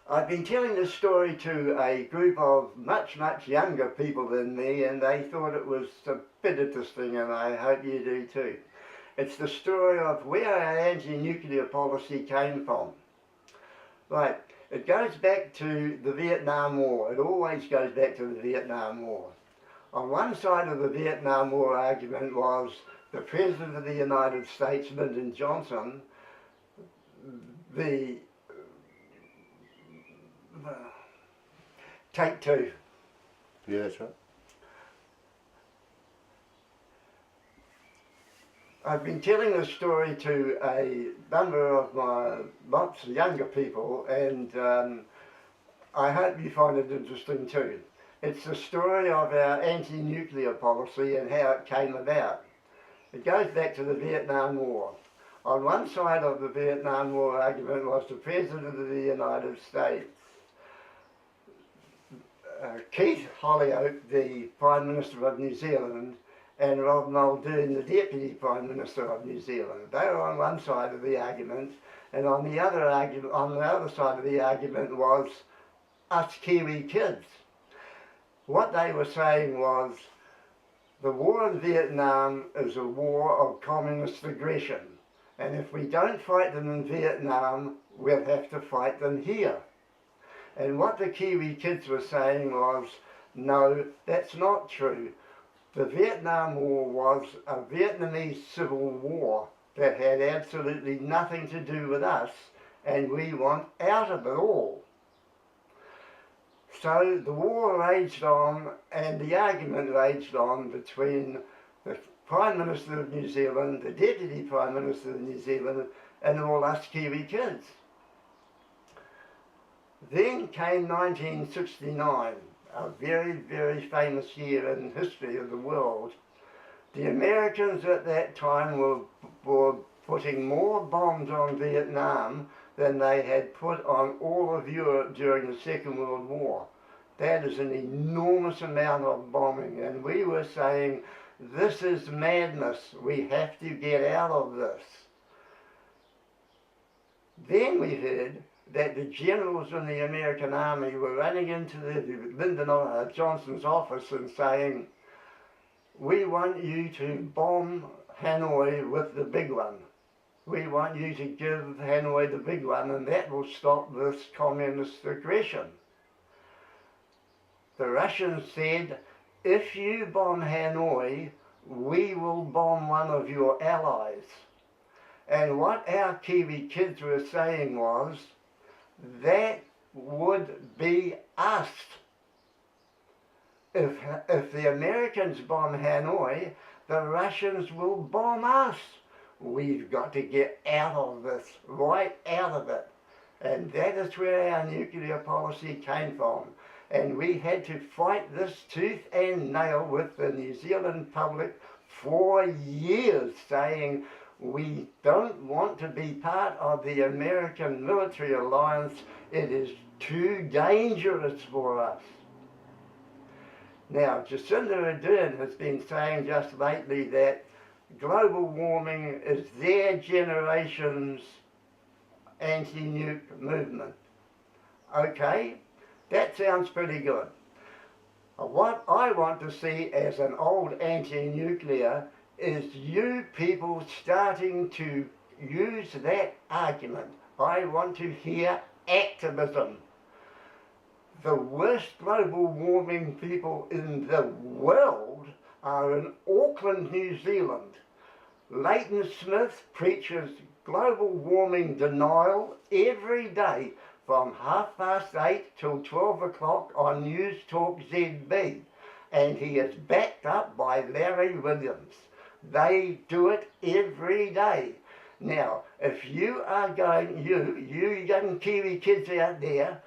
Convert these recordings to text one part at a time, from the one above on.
I've been telling this story to a group of much younger people than me, and they thought it was a bit interesting, and I hope you do too. It's the story of where our anti-nuclear policy came from. Right, it goes back to the Vietnam War. It always goes back to the Vietnam War. On one side of the Vietnam War argument was the President of the United States, Lyndon Johnson, the Take two. Yeah, that's right. I've been telling this story to a number of my lots of younger people, and I hope you find it interesting too. It's the story of our anti-nuclear policy and how it came about. It goes back to the Vietnam War. On one side of the Vietnam War argument was the President of the United States, Keith Holyoake, the Prime Minister of New Zealand, and Rob Muldoon, the Deputy Prime Minister of New Zealand. They were on one side of the argument, and on the other side of the argument was us Kiwi kids. What they were saying was, the war in Vietnam is a war of communist aggression, and if we don't fight them in Vietnam, we'll have to fight them here. And what the Kiwi kids were saying was, no, that's not true. The Vietnam War was a Vietnamese civil war that had absolutely nothing to do with us, and we want out of it all. So the war raged on, and the argument raged on between the Prime Minister of New Zealand, the Deputy Prime Minister of New Zealand, and all us Kiwi kids. Then came 1969, a very famous year in the history of the world. The Americans at that time were putting more bombs on Vietnam than they had put on all of Europe during the Second World War. That is an enormous amount of bombing, and we were saying, this is madness, we have to get out of this. Then we heard that the generals in the American Army were running into Lyndon Johnson's office and saying, we want you to bomb Hanoi with the big one. We want you to give Hanoi the big one, and that will stop this communist aggression. The Russians said, if you bomb Hanoi, we will bomb one of your allies. And what our Kiwi kids were saying was, that would be us. If the Americans bomb Hanoi, the Russians will bomb us. We've got to get out of this, right out of it. And that is where our nuclear policy came from. And we had to fight this tooth and nail with the New Zealand public for years, saying we don't want to be part of the American military alliance. It is too dangerous for us. Now, Jacinda Ardern has been saying just lately that global warming is their generation's anti-nuke movement. Okay, that sounds pretty good. What I want to see as an old anti-nuclear is you people starting to use that argument. I want to hear activism. The worst global warming people in the world are in Auckland, New Zealand. Leighton Smith preaches global warming denial every day from 8:30 till 12 o'clock on News Talk ZB, and he is backed up by Larry Williams. They do it every day. Now, if you are going, you young Kiwi kids out there,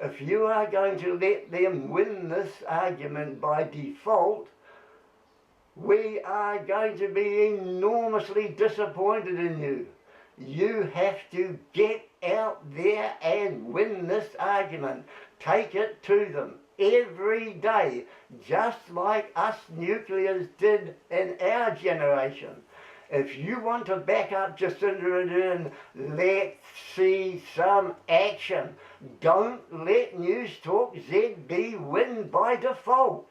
if you are going to let them win this argument by default, we are going to be enormously disappointed in you. You have to get out there and win this argument. Take it to them every day, just like us nuclears did in our generation. If you want to back up Jacinda Ardern, let's see some action. Don't let News Talk ZB win by default.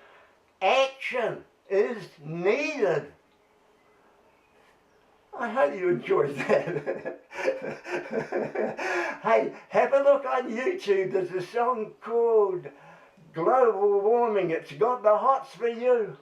Action is needed. I hope you enjoyed that. Hey, have a look on YouTube. There's a song called Global Warming. It's got the hots for you.